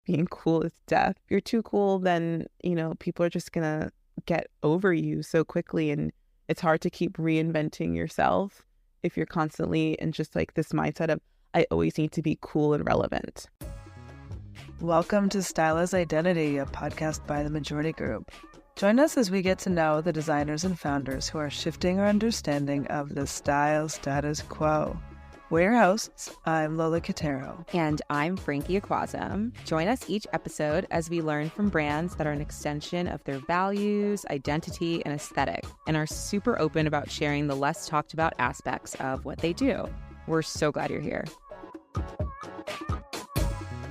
being cool is death. If you're too cool, then, people are just going to get over you so quickly. And it's hard to keep reinventing yourself if you're constantly in just like this mindset of, I always need to be cool and relevant. Welcome to Style as Identity, a podcast by the Majority Group. Join us as we get to know the designers and founders who are shifting our understanding of the style status quo. We're your hosts. I'm Lola Catero. And I'm Frankie Ikwuazom. Join us each episode as we learn from brands that are an extension of their values, identity, and aesthetic, and are super open about sharing the less talked about aspects of what they do. We're so glad you're here.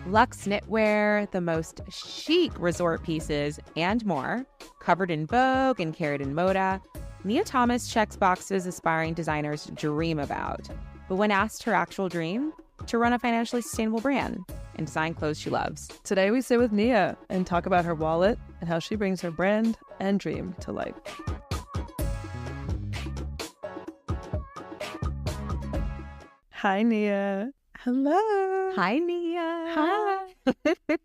Luxe knitwear, the most chic resort pieces, and more, covered in Vogue and carried in Moda, Nia Thomas checks boxes aspiring designers dream about. But when asked her actual dream, to run a financially sustainable brand and design clothes she loves. Today we sit with Nia and talk about her wallet and how she brings her brand and dream to life. Hi, Nia. Hello. Hi, Nia. Hi.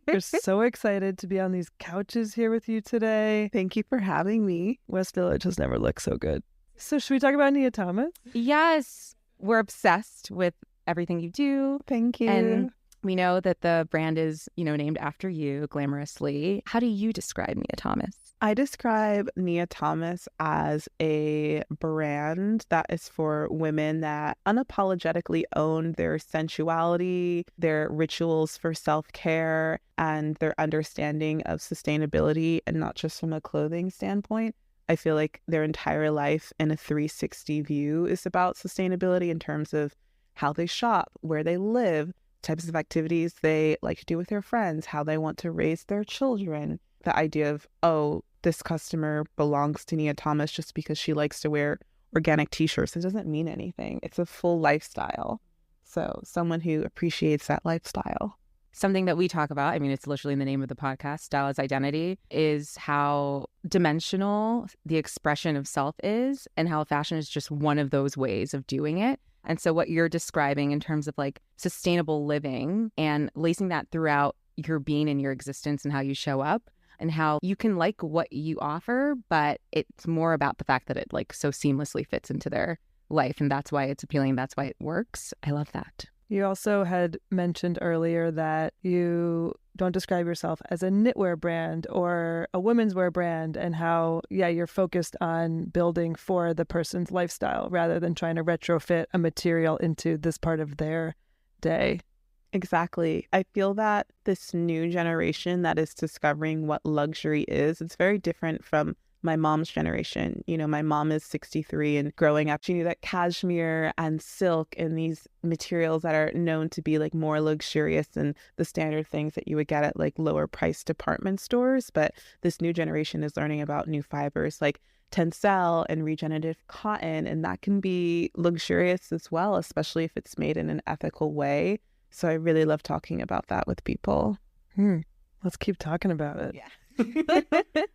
We're so excited to be on these couches here with you today. Thank you for having me. West Village has never looked so good. So should we talk about Nia Thomas? Yes, we're obsessed with everything you do. Thank you. And we know that the brand is, named after you glamorously. How do you describe Nia Thomas? I describe Nia Thomas as a brand that is for women that unapologetically own their sensuality, their rituals for self-care, and their understanding of sustainability, and not just from a clothing standpoint. I feel like their entire life in a 360 view is about sustainability in terms of how they shop, where they live, types of activities they like to do with their friends, how they want to raise their children. The idea of, this customer belongs to Nia Thomas just because she likes to wear organic t-shirts. It doesn't mean anything. It's a full lifestyle. So someone who appreciates that lifestyle. Something that we talk about, it's literally in the name of the podcast, Style as Identity, is how dimensional the expression of self is and how fashion is just one of those ways of doing it. And so what you're describing in terms of like sustainable living and lacing that throughout your being and your existence and how you show up and how you can like what you offer, but it's more about the fact that it like so seamlessly fits into their life. And that's why it's appealing. That's why it works. I love that. You also had mentioned earlier that you don't describe yourself as a knitwear brand or a women's wear brand, and how, you're focused on building for the person's lifestyle rather than trying to retrofit a material into this part of their day. Exactly. I feel that this new generation that is discovering what luxury is, it's very different from my mom's generation. My mom is 63, and growing up, she knew that cashmere and silk and these materials that are known to be like more luxurious than the standard things that you would get at like lower price department stores. But this new generation is learning about new fibers like tencel and regenerative cotton, and that can be luxurious as well, especially if it's made in an ethical way. So I really love talking about that with people. Let's keep talking about it. Yeah.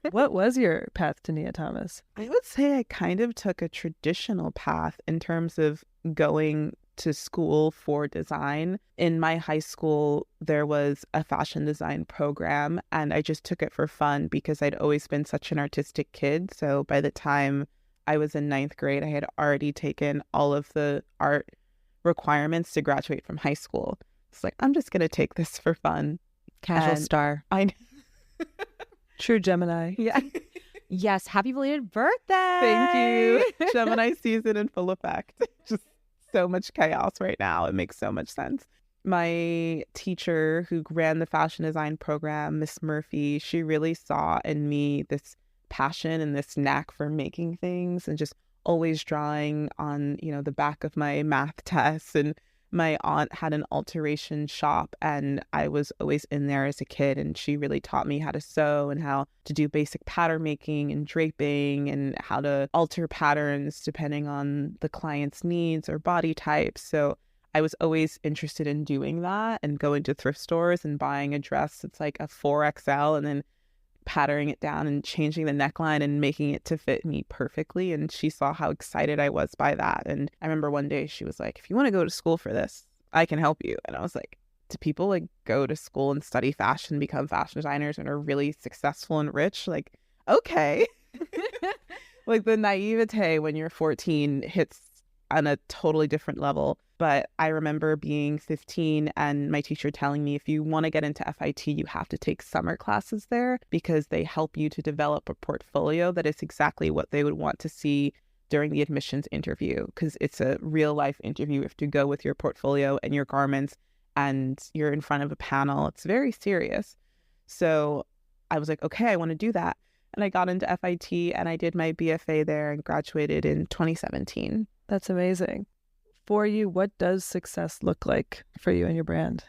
What was your path to Nia Thomas? I would say I kind of took a traditional path in terms of going to school for design. In my high school, there was a fashion design program, and I just took it for fun because I'd always been such an artistic kid. So by the time I was in 9th grade, I had already taken all of the art requirements to graduate from high school. It's like, I'm just going to take this for fun. Casual star. I know. True Gemini. Yeah. Yes. Happy belated birthday. Thank you. Gemini season in full effect. Just so much chaos right now. It makes so much sense. My teacher who ran the fashion design program, Miss Murphy, she really saw in me this passion and this knack for making things and just always drawing on, the back of my math tests. And my aunt had an alteration shop, and I was always in there as a kid, and she really taught me how to sew and how to do basic pattern making and draping and how to alter patterns depending on the client's needs or body types. So I was always interested in doing that and going to thrift stores and buying a dress that's like a 4XL and then patterning it down and changing the neckline and making it to fit me perfectly. And she saw how excited I was by that. And I remember one day she was like, if you want to go to school for this, I can help you. And I was like, do people like go to school and study fashion, become fashion designers and are really successful and rich? Like, okay. Like the naivete when you're 14 hits on a totally different level. But I remember being 15 and my teacher telling me, if you want to get into FIT, you have to take summer classes there because they help you to develop a portfolio that is exactly what they would want to see during the admissions interview, because it's a real life interview. You have to go with your portfolio and your garments and you're in front of a panel. It's very serious. So I was like, okay, I want to do that. And I got into FIT and I did my BFA there and graduated in 2017. That's amazing. For you, what does success look like for you and your brand?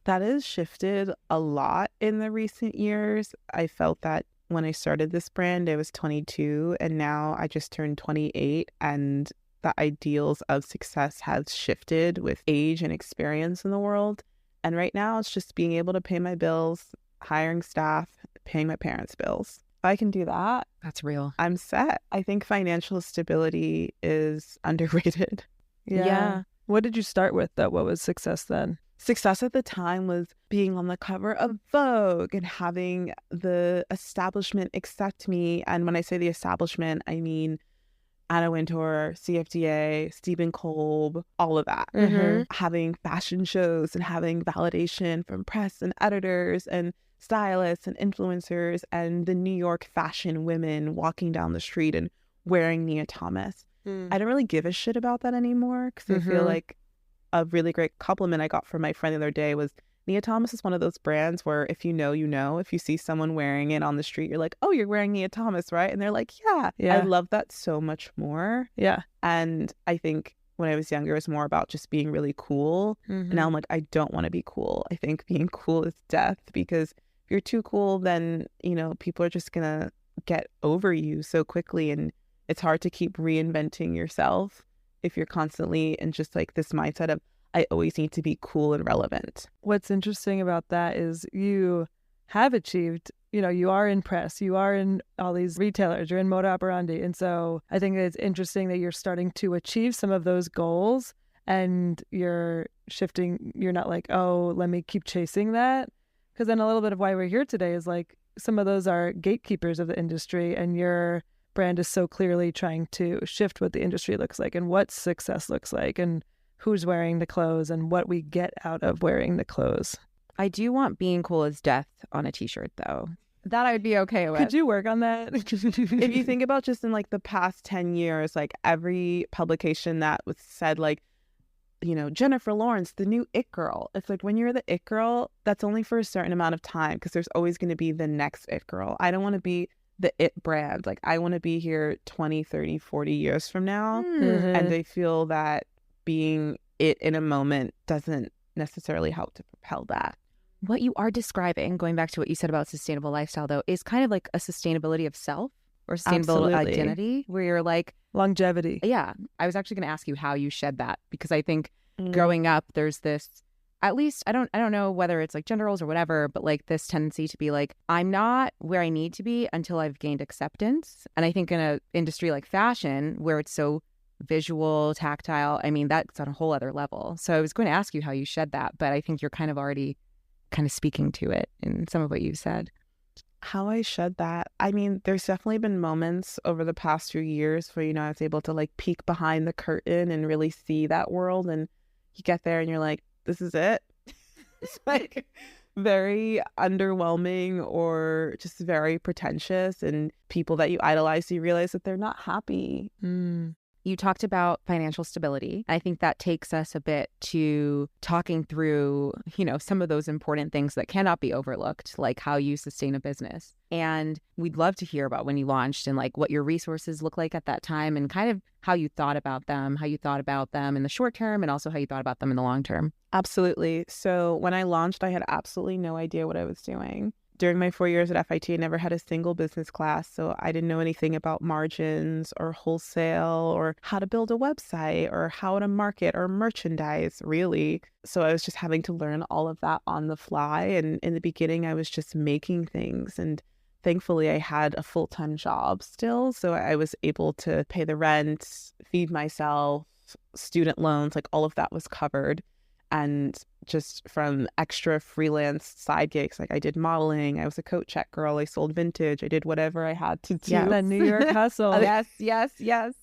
That has shifted a lot in the recent years. I felt that when I started this brand, I was 22 and now I just turned 28, and the ideals of success has shifted with age and experience in the world. And right now it's just being able to pay my bills, hiring staff, paying my parents' bills. If I can do that, That's real. I'm set. I think financial stability is underrated. Yeah. What did you start with, though? What was success then? Success at the time was being on the cover of Vogue and having the establishment accept me. And when I say the establishment, I mean Anna Wintour, CFDA, Stephen Kolb, all of that. Mm-hmm. Having fashion shows and having validation from press and editors and stylists and influencers and the New York fashion women walking down the street and wearing Nia Thomas. I don't really give a shit about that anymore because I feel like a really great compliment I got from my friend the other day was Nia Thomas is one of those brands where if you know, you know. If you see someone wearing it on the street, you're like, oh, you're wearing Nia Thomas, right? And they're like, yeah. I love that so much more. Yeah. And I think when I was younger, it was more about just being really cool. And now I'm like, I don't want to be cool. I think being cool is death, because if you're too cool, then, you know, people are just going to get over you so quickly. And it's hard to keep reinventing yourself if you're constantly in just like this mindset of, I always need to be cool and relevant. What's interesting about that is you have achieved, you know, you are in press, you are in all these retailers, you're in Moda Operandi. And so I think it's interesting that you're starting to achieve some of those goals and you're shifting. You're not like, oh, let me keep chasing that. Because then a little bit of why we're here today is like some of those are gatekeepers of the industry, and your brand is so clearly trying to shift what the industry looks like and what success looks like and who's wearing the clothes and what we get out of wearing the clothes. I do want being cool as death on a t-shirt, though. That I'd be okay with. Could you work on that? If you think about just in like the past 10 years, like every publication that was said like, you know, Jennifer Lawrence, the new it girl. It's like when you're the it girl, that's only for a certain amount of time because there's always going to be the next it girl. I don't want to be the it brand. Like I want to be here 20, 30, 40 years from now. And I feel that being it in a moment doesn't necessarily help to propel that. What you are describing, going back to what you said about sustainable lifestyle, though, is kind of like a sustainability of self or sustainable identity where you're like... Longevity. Yeah. I was actually going to ask you how you shed that, because I think growing up, there's this, at least, I don't know whether it's like gender roles or whatever, but like this tendency to be like, I'm not where I need to be until I've gained acceptance. And I think in an industry like fashion, where it's so visual, tactile, I mean, that's on a whole other level. So I was going to ask you how you shed that, but I think you're kind of already kind of speaking to it in some of what you said. How I shed that? I mean, there's definitely been moments over the past few years where, you know, I was able to like peek behind the curtain and really see that world. And you get there and you're like, this is it. It's like very underwhelming or just very pretentious. And people that you idolize, you realize that they're not happy. You talked about financial stability. I think that takes us a bit to talking through, you know, some of those important things that cannot be overlooked, like how you sustain a business. And we'd love to hear about when you launched and like what your resources look like at that time and kind of how you thought about them in the short term and also how you thought about them in the long term. Absolutely. So when I launched, I had absolutely no idea what I was doing. During my 4 years at FIT, I never had a single business class, so I didn't know anything about margins or wholesale or how to build a website or how to market or merchandise, really. So I was just having to learn all of that on the fly. And in the beginning, I was just making things. And thankfully, I had a full-time job still, so I was able to pay the rent, feed myself, student loans, like all of that was covered. And just from extra freelance side gigs, like I did modeling, I was a coat check girl, I sold vintage, I did whatever I had to do. Yeah, that New York hustle. Yes.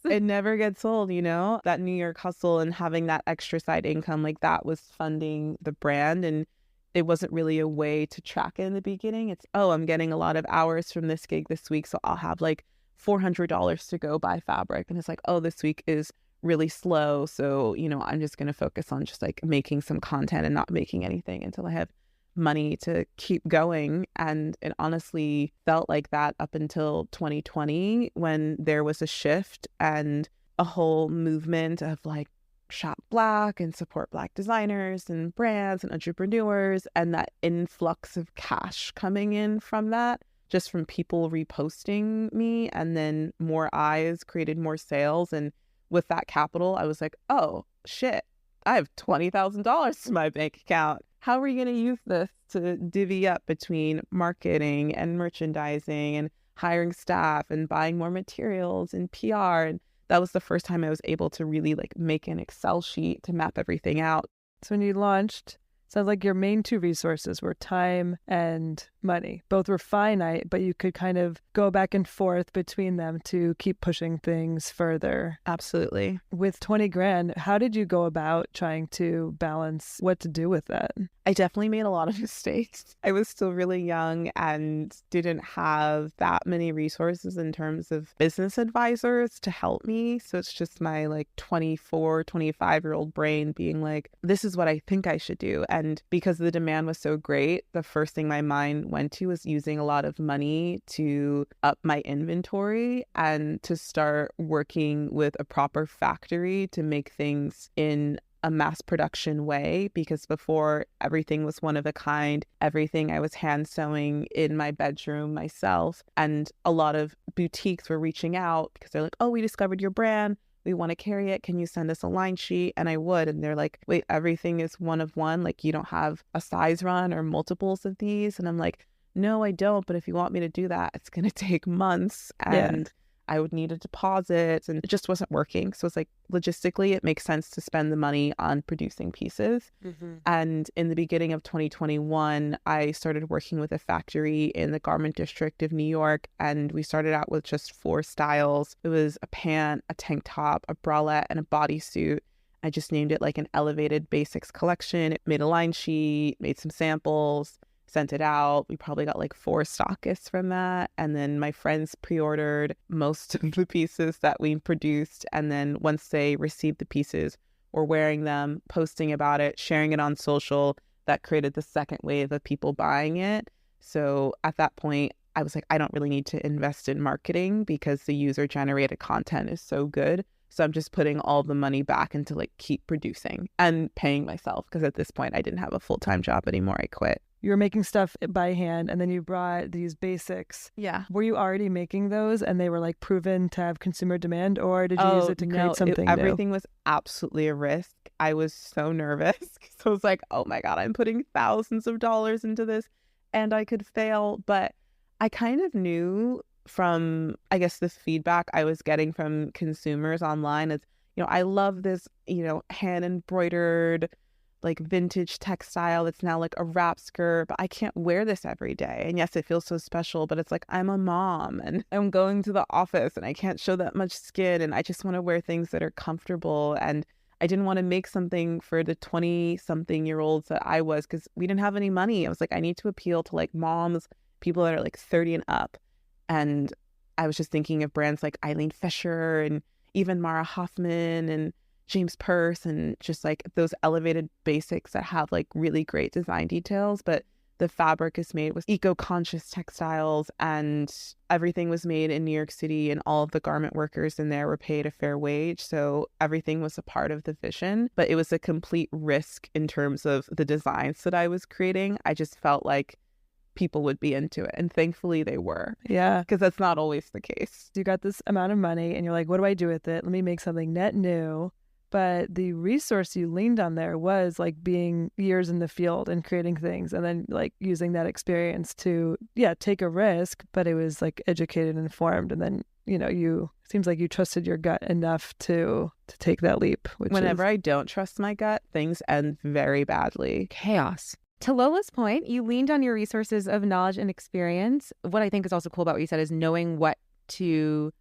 It never gets old, you know, that New York hustle and having that extra side income, like that was funding the brand. And it wasn't really a way to track it in the beginning. It's, oh, I'm getting a lot of hours from this gig this week, so I'll have like $400 to go buy fabric. And it's like, oh, this week is really slow, so you know, I'm just going to focus on just like making some content and not making anything until I have money to keep going. And it honestly felt like that up until 2020, when there was a shift and a whole movement of like shop Black and support Black designers and brands and entrepreneurs, and that influx of cash coming in from that, just from people reposting me, and then more eyes created more sales. And with that capital, I was like, oh, shit, I have $20,000 in my bank account. How are we going to use this to divvy up between marketing and merchandising and hiring staff and buying more materials and PR? And that was the first time I was able to really like make an Excel sheet to map everything out. So when you launched, sounds like your main two resources were time and money. Both were finite, but you could kind of go back and forth between them to keep pushing things further. Absolutely. With 20 grand, how did you go about trying to balance what to do with that? I definitely made a lot of mistakes. I was still really young and didn't have that many resources in terms of business advisors to help me. So it's just my like 24, 25-year-old brain being like, this is what I think I should do. And because the demand was so great, the first thing my mind went to was using a lot of money to up my inventory and to start working with a proper factory to make things in a mass production way, because before everything was one of a kind. Everything I was hand sewing in my bedroom myself. And a lot of boutiques were reaching out because they're like, oh, we discovered your brand. We want to carry it. Can you send us a line sheet? And I would. And they're like, wait, everything is one of one. Like, you don't have a size run or multiples of these? And I'm like, no, I don't. But if you want me to do that, it's going to take months. And I would need a deposit, and it just wasn't working. So it's like, logistically, it makes sense to spend the money on producing pieces. And in the beginning of 2021, I started working with a factory in the garment district of New York. And we started out with just 4 styles. It was a pant, a tank top, a bralette, and a bodysuit. I just named it like an elevated basics collection. It made a line sheet, made some samples, sent it out. We probably got like 4 stockists from that. And then my friends pre-ordered most of the pieces that we produced. And then once they received the pieces, we're wearing them, posting about it, sharing it on social. That created the second wave of people buying it. So at that point, I was like, I don't really need to invest in marketing because the user-generated content is so good. So I'm just putting all the money back into like keep producing and paying myself, because at this point I didn't have a full-time job anymore. I quit. You were making stuff by hand, and then you brought these basics. Yeah. Were you already making those and they were like proven to have consumer demand, or did you use it to create something new? Everything was absolutely a risk. I was so nervous. So I was like, oh my God, I'm putting thousands of dollars into this and I could fail. But I kind of knew from, I guess, the feedback I was getting from consumers online is, you know, I love this, you know, hand embroidered like vintage textile that's now like a wrap skirt, but I can't wear this every day. And yes, it feels so special, but it's like, I'm a mom and I'm going to the office and I can't show that much skin, and I just want to wear things that are comfortable. And I didn't want to make something for the 20-something-year-olds that I was, because we didn't have any money. I was like, I need to appeal to like moms, people that are like 30 and up. And I was just thinking of brands like Eileen Fisher and even Mara Hoffman and James Purse, and just like those elevated basics that have like really great design details, but the fabric is made with eco-conscious textiles, and everything was made in New York City, and all of the garment workers in there were paid a fair wage. So everything was a part of the vision, but it was a complete risk in terms of the designs that I was creating. I just felt like people would be into it, and thankfully they were. Yeah. Because that's not always the case. You got this amount of money and you're like, what do I do with it? Let me make something net new, But the resource you leaned on there was like being years in the field and creating things, and then like using that experience to, take a risk, but it was like educated and informed. And then, seems like you trusted your gut enough to take that leap. Whenever I don't trust my gut, things end very badly. Chaos. To Lola's point, you leaned on your resources of knowledge and experience. What I think is also cool about what you said is knowing what to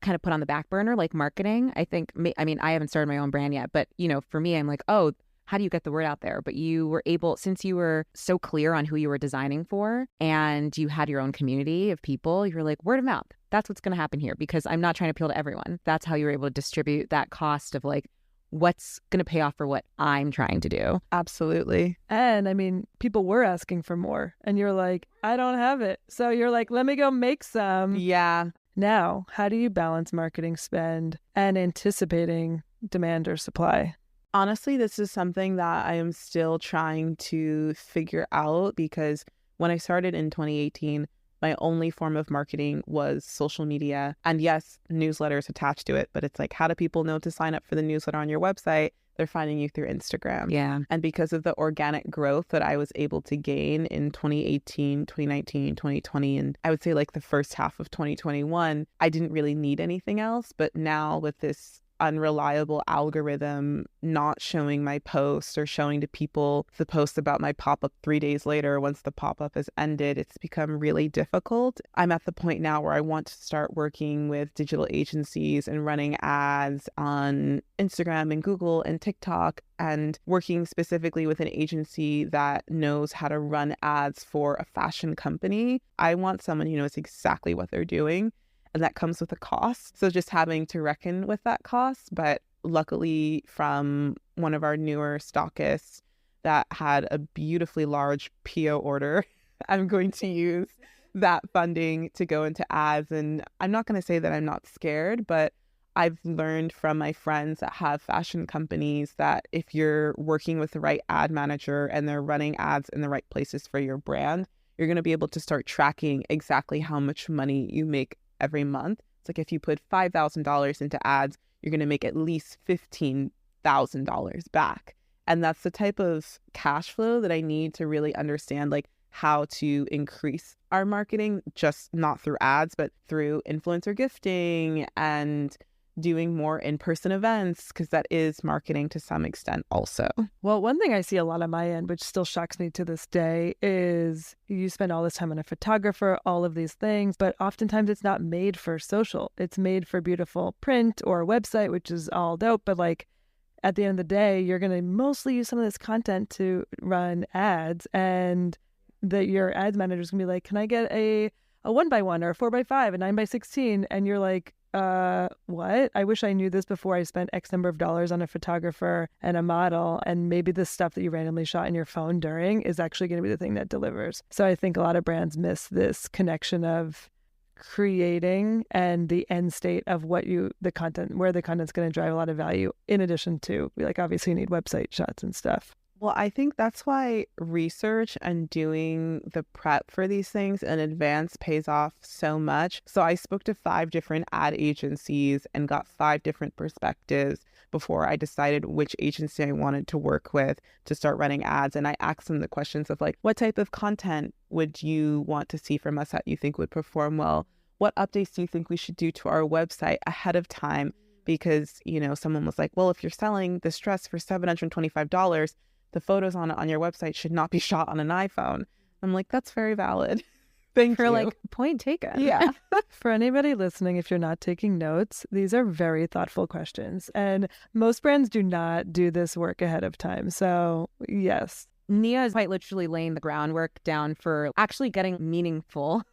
kind of put on the back burner, like marketing. I think, I haven't started my own brand yet, but, for me, I'm like, oh, how do you get the word out there? But you were able, since you were so clear on who you were designing for and you had your own community of people, you're like, word of mouth. That's what's going to happen here, because I'm not trying to appeal to everyone. That's how you were able to distribute that cost of like, what's going to pay off for what I'm trying to do. Absolutely. And people were asking for more and you're like, I don't have it. So you're like, let me go make some. Yeah. Now, how do you balance marketing spend and anticipating demand or supply? Honestly, this is something that I am still trying to figure out, because when I started in 2018, my only form of marketing was social media. And yes, newsletters attached to it, but it's like, how do people know to sign up for the newsletter on your website? They're finding you through Instagram. Yeah. And because of the organic growth that I was able to gain in 2018, 2019, 2020, and I would say like the first half of 2021, I didn't really need anything else. But now with this unreliable algorithm not showing my posts or showing to people the post about my pop-up 3 days later once the pop-up has ended, it's become really difficult. I'm at the point now where I want to start working with digital agencies and running ads on Instagram and Google and TikTok, and working specifically with an agency that knows how to run ads for a fashion company. I want someone who knows exactly what they're doing. And that comes with a cost. So just having to reckon with that cost. But luckily, from one of our newer stockists that had a beautifully large PO order, I'm going to use that funding to go into ads. And I'm not going to say that I'm not scared, but I've learned from my friends that have fashion companies that if you're working with the right ad manager and they're running ads in the right places for your brand, you're going to be able to start tracking exactly how much money you make every month. It's like if you put $5,000 into ads, you're going to make at least $15,000 back. And that's the type of cash flow that I need to really understand, like how to increase our marketing, just not through ads, but through influencer gifting and doing more in-person events, because that is marketing to some extent also. Well, one thing I see a lot on my end, which still shocks me to this day, is you spend all this time on a photographer, all of these things, but oftentimes it's not made for social. It's made for beautiful print or a website, which is all dope. But like at the end of the day, you're going to mostly use some of this content to run ads, and that your ads manager is going to be like, can I get a 1x1 or a 4x5, a 9x16? And you're like, what? I wish I knew this before I spent X number of dollars on a photographer and a model. And maybe the stuff that you randomly shot in your phone during is actually going to be the thing that delivers. So I think a lot of brands miss this connection of creating and the end state of where the content's going to drive a lot of value, in addition to, like, obviously you need website shots and stuff. Well, I think that's why research and doing the prep for these things in advance pays off so much. So I spoke to 5 different ad agencies and got 5 different perspectives before I decided which agency I wanted to work with to start running ads. And I asked them the questions of like, what type of content would you want to see from us that you think would perform well? What updates do you think we should do to our website ahead of time? Because, someone was like, well, if you're selling this dress for $725, the photos on your website should not be shot on an iPhone. I'm like, that's very valid. Thank you. Like, point taken. Yeah. For anybody listening, if you're not taking notes, these are very thoughtful questions. And most brands do not do this work ahead of time. So, yes. Nia is quite literally laying the groundwork down for actually getting meaningful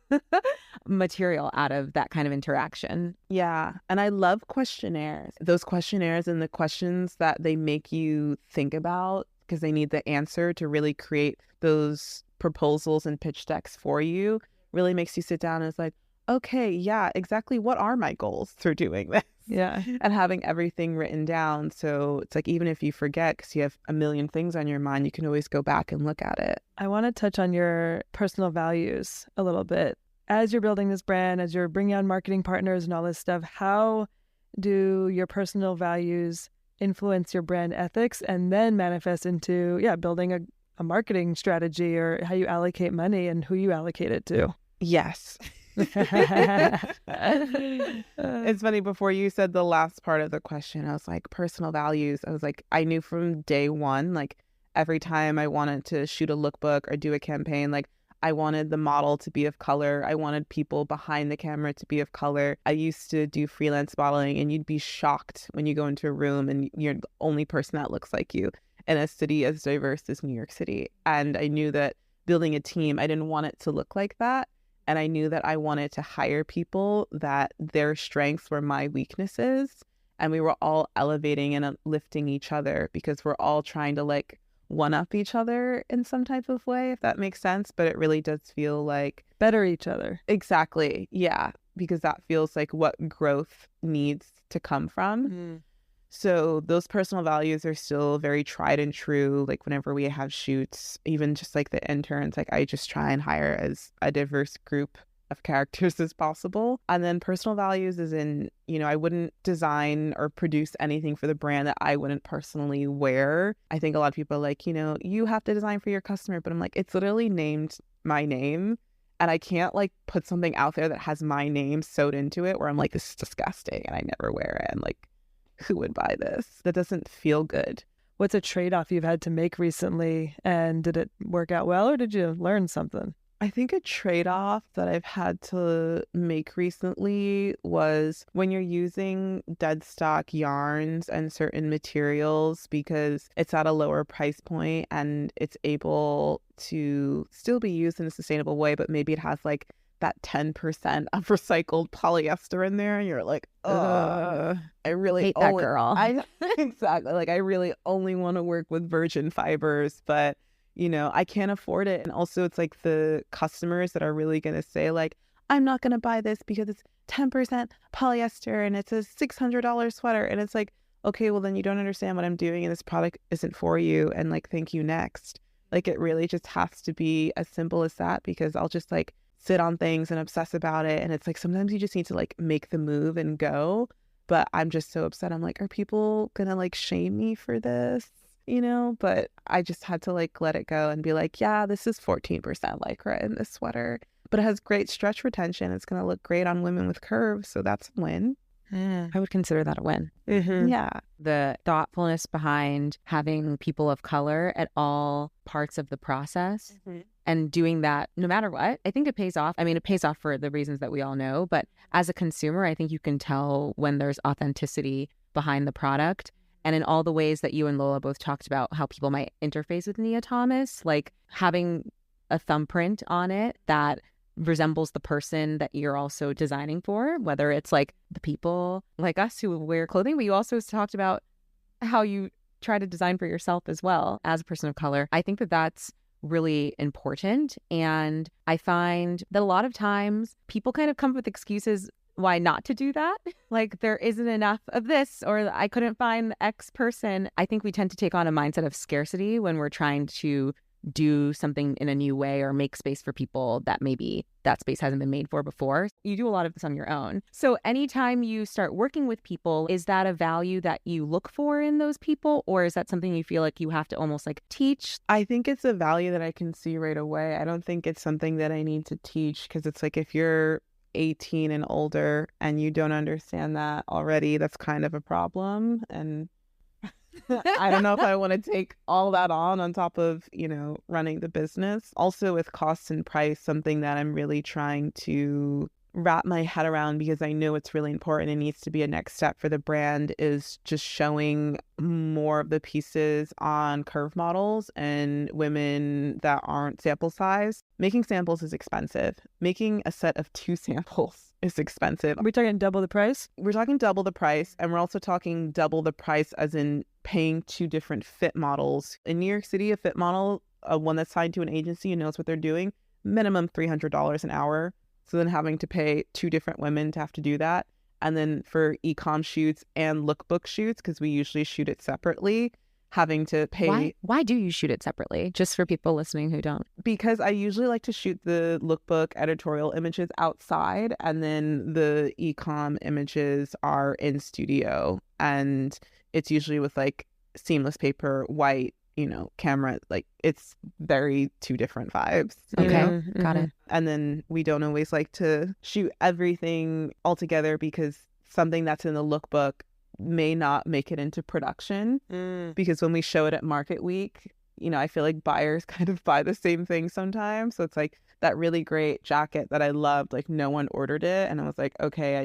material out of that kind of interaction. Yeah. And I love questionnaires. Those questionnaires and the questions that they make you think about, because they need the answer to really create those proposals and pitch decks for you, really makes you sit down and it's like, okay, yeah, exactly. What are my goals through doing this? Yeah. And having everything written down. So it's like, even if you forget, because you have a million things on your mind, you can always go back and look at it. I want to touch on your personal values a little bit. As you're building this brand, as you're bringing on marketing partners and all this stuff, how do your personal values influence your brand ethics and then manifest into, building a marketing strategy or how you allocate money and who you allocate it to. Yes. It's funny, before you said the last part of the question, I was like, personal values. I was like, I knew from day one, like every time I wanted to shoot a lookbook or do a campaign, like I wanted the model to be of color. I wanted people behind the camera to be of color. I used to do freelance modeling, and you'd be shocked when you go into a room and you're the only person that looks like you in a city as diverse as New York City. And I knew that building a team, I didn't want it to look like that. And I knew that I wanted to hire people that their strengths were my weaknesses. And we were all elevating and lifting each other, because we're all trying to like one-up each other in some type of way, if that makes sense. But it really does feel like better each other. Exactly. Yeah. Because that feels like what growth needs to come from. Mm-hmm. So those personal values are still very tried and true. Like whenever we have shoots, even just like the interns, like I just try and hire as a diverse group of characters as possible. And then personal values is in, I wouldn't design or produce anything for the brand that I wouldn't personally wear. I think a lot of people are like, you have to design for your customer, but I'm like, it's literally named my name. And I can't like put something out there that has my name sewed into it where I'm like, this is disgusting and I never wear it. And like, who would buy this? That doesn't feel good. What's a trade-off you've had to make recently, and did it work out well, or did you learn something? I think a trade-off that I've had to make recently was when you're using dead stock yarns and certain materials, because it's at a lower price point and it's able to still be used in a sustainable way, but maybe it has like that 10% of recycled polyester in there, and you're like, I really hate that girl. Exactly. Like I really only want to work with virgin fibers, but I can't afford it. And also it's like the customers that are really going to say like, I'm not going to buy this because it's 10% polyester and it's a $600 sweater. And it's like, okay, well then you don't understand what I'm doing and this product isn't for you. And like, thank you, next. Like it really just has to be as simple as that, because I'll just like sit on things and obsess about it. And it's like, sometimes you just need to like make the move and go. But I'm just so upset. I'm like, are people going to like shame me for this? But I just had to like let it go and be like, yeah, this is 14% lycra in this sweater, but it has great stretch retention. It's going to look great on women with curves. So that's a win. I would consider that a win. Mm-hmm. Yeah. The thoughtfulness behind having people of color at all parts of the process and doing that no matter what, I think it pays off. I mean, it pays off for the reasons that we all know. But as a consumer, I think you can tell when there's authenticity behind the product. And in all the ways that you and Lola both talked about how people might interface with Nia Thomas, like having a thumbprint on it that resembles the person that you're also designing for, whether it's like the people like us who wear clothing, but you also talked about how you try to design for yourself as well as a person of color. I think that that's really important. And I find that a lot of times people kind of come up with excuses why not to do that. Like there isn't enough of this, or I couldn't find the X person. I think we tend to take on a mindset of scarcity when we're trying to do something in a new way or make space for people that maybe that space hasn't been made for before. You do a lot of this on your own. So anytime you start working with people, is that a value that you look for in those people, or is that something you feel like you have to almost like teach? I think it's a value that I can see right away. I don't think it's something that I need to teach, because it's like if you're 18 and older and you don't understand that already, that's kind of a problem. And I don't know if I want to take all that on top of, running the business. Also with cost and price, something that I'm really trying to wrap my head around, because I know it's really important and needs to be a next step for the brand, is just showing more of the pieces on curve models and women that aren't sample size. Making samples is expensive. Making a set of 2 samples is expensive. Are we talking double the price? We're talking double the price, and we're also talking double the price as in paying 2 different fit models. In New York City, a fit model, one that's signed to an agency and knows what they're doing, minimum $300 an hour. So then having to pay 2 different women to have to do that. And then for e-com shoots and lookbook shoots, because we usually shoot it separately, having to pay... Why do you shoot it separately? Just for people listening who don't. Because I usually like to shoot the lookbook editorial images outside, and then the e-com images are in studio. And it's usually with like seamless paper, white, camera. Like it's very two different vibes. Okay, got it. And then we don't always like to shoot everything all together because something that's in the lookbook may not make it into production. Because when we show it at Market Week, I feel like buyers kind of buy the same thing sometimes. So it's like that really great jacket that I loved, like no one ordered it. And I was like, okay,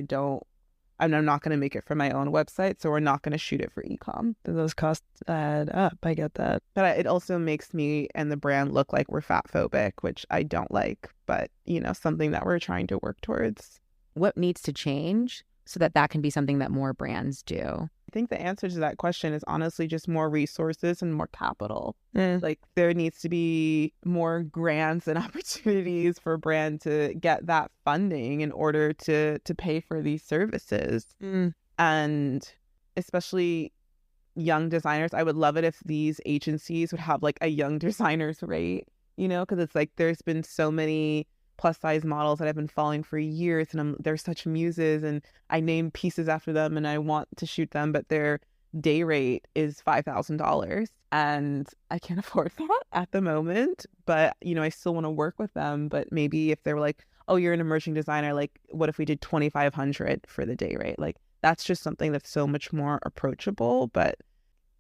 I'm not going to make it for my own website, so we're not going to shoot it for e-com. Those costs add up. I get that. But it also makes me and the brand look like we're fat phobic, which I don't like, but, something that we're trying to work towards. What needs to change so that can be something that more brands do? I think the answer to that question is honestly just more resources and more capital. Like there needs to be more grants and opportunities for a brand to get that funding in order to pay for these services. And especially young designers, I would love it if these agencies would have like a young designers rate, because it's like there's been so many plus size models that I've been following for years, and they're such muses, and I name pieces after them and I want to shoot them, but their day rate is $5,000 and I can't afford that at the moment. But I still want to work with them. But maybe if they were like, oh, you're an emerging designer, like what if we did $2,500 for the day rate? Like that's just something that's so much more approachable. But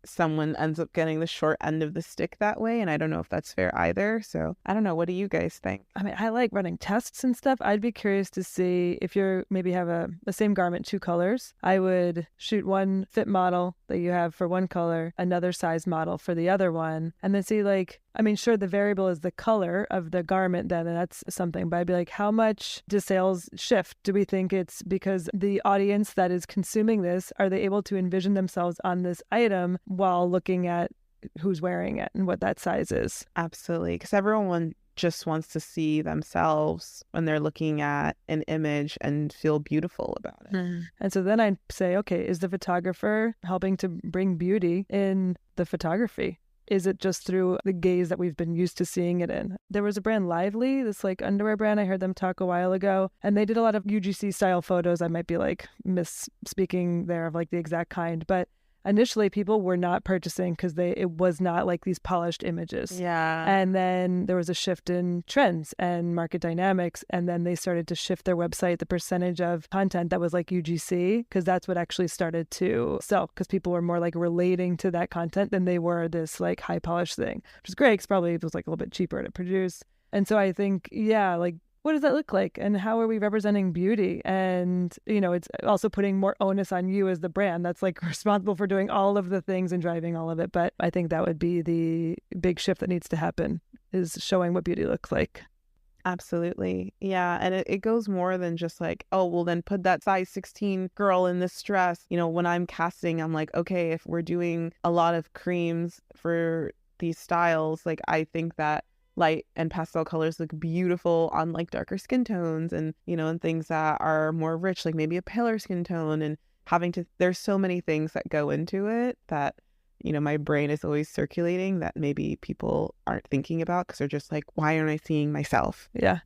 someone ends up getting the short end of the stick that way, and I don't know if that's fair either. So I don't know, what do you guys think? I mean, I like running tests and stuff. I'd be curious to see if you're maybe have the same garment, 2 colors. I would shoot one fit model that you have for one color, another size model for the other one, and then see like, I mean, sure, the variable is the color of the garment then, and that's something, but I'd be like, how much do sales shift? Do we think it's because the audience that is consuming this, are they able to envision themselves on this item while looking at who's wearing it and what that size is? Absolutely, because everyone just wants to see themselves when they're looking at an image and feel beautiful about it. And so then I'd say, okay, is the photographer helping to bring beauty in the photography? Is it just through the gaze that we've been used to seeing it in? There was a brand, Lively, this like underwear brand. I heard them talk a while ago, and they did a lot of UGC style photos. I might be like misspeaking there of like the exact kind, but initially people were not purchasing because it was not like these polished images. Yeah. And then there was a shift in trends and market dynamics, and then they started to shift their website, the percentage of content that was like UGC, because that's what actually started to sell, because people were more like relating to that content than they were this like high polished thing, which is great because probably it was like a little bit cheaper to produce. And so I think, yeah, like, what does that look like? And how are we representing beauty? And, it's also putting more onus on you as the brand that's like responsible for doing all of the things and driving all of it. But I think that would be the big shift that needs to happen, is showing what beauty looks like. Absolutely. Yeah. And it goes more than just like, oh, well, then put that size 16 girl in this dress. When I'm casting, I'm like, okay, if we're doing a lot of creams for these styles, like I think that light and pastel colors look beautiful on like darker skin tones, and and things that are more rich, like maybe a paler skin tone, and there's so many things that go into it that my brain is always circulating that maybe people aren't thinking about because they're just like, why aren't I seeing myself? Yeah.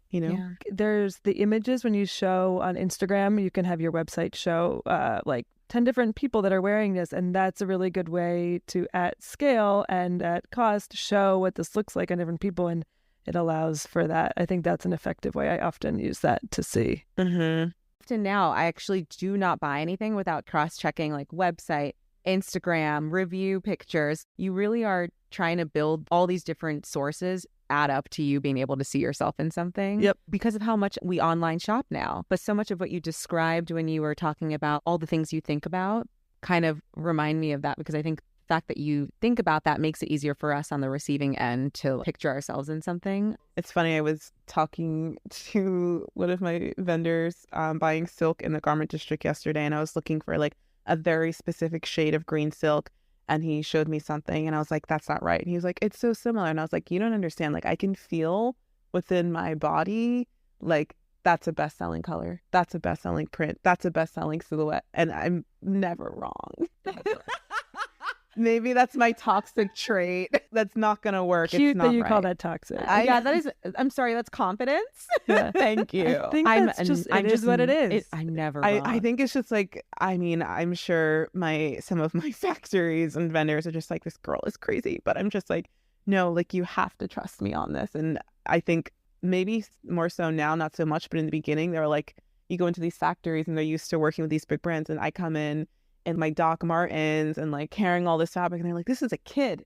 There's the images when you show on Instagram, you can have your website show like 10 different people that are wearing this, and that's a really good way to, at scale and at cost, show what this looks like on different people, and it allows for that. I think that's an effective way. I often use that to see. Often now, I actually do not buy anything without cross-checking like website, Instagram, review pictures. You really are trying to build all these different sources add up to you being able to see yourself in something. Yep. Because of how much we online shop now. But so much of what you described when you were talking about all the things you think about kind of remind me of that, because I think the fact that you think about that makes it easier for us on the receiving end to picture ourselves in something. It's funny, I was talking to one of my vendors buying silk in the garment district yesterday, and I was looking for like a very specific shade of green silk. And he showed me something and I was like, that's not right. And he was like, it's so similar. And I was like, you don't understand. Like, I can feel within my body, like, that's a best-selling color. That's a best-selling print. That's a best-selling silhouette. And I'm never wrong. Maybe that's my toxic trait. That's not going to work. Cute it's not that you right. call that toxic. Yeah, that is. I'm sorry, that's confidence. Yeah. Thank you. I think that's just, it is what it is. I never. I think it's just like, I mean, I'm sure some of my factories and vendors are just like, this girl is crazy. But I'm just like, no, like you have to trust me on this. And I think maybe more so now, not so much. But in the beginning, they were like, you go into these factories and they're used to working with these big brands. And I come in my Doc Martens and like carrying all this fabric. And they're like, this is a kid.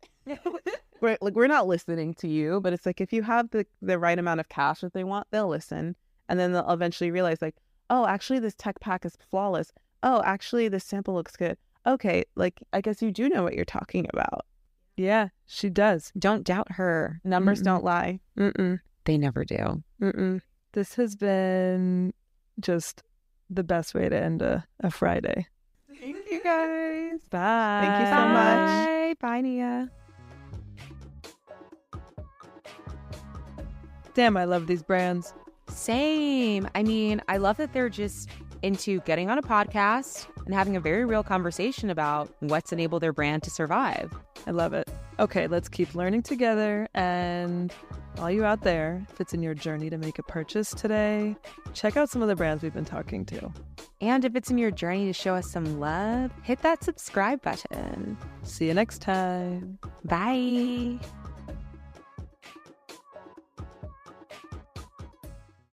We're not listening to you. But it's like, if you have the right amount of cash that they want, they'll listen. And then they'll eventually realize like, oh, actually, this tech pack is flawless. Oh, actually, this sample looks good. Okay, like, I guess you do know what you're talking about. Yeah, she does. Don't doubt her. Numbers don't lie. They never do. This has been just the best way to end a Friday. Thank you, guys. Bye. Thank you so much. Bye, Nia. Damn, I love these brands. Same. I mean, I love that they're just into getting on a podcast and having a very real conversation about what's enabled their brand to survive. I love it. Okay, let's keep learning together. And all you out there, if it's in your journey to make a purchase today, check out some of the brands we've been talking to. And if it's in your journey to show us some love, hit that subscribe button. See you next time. Bye.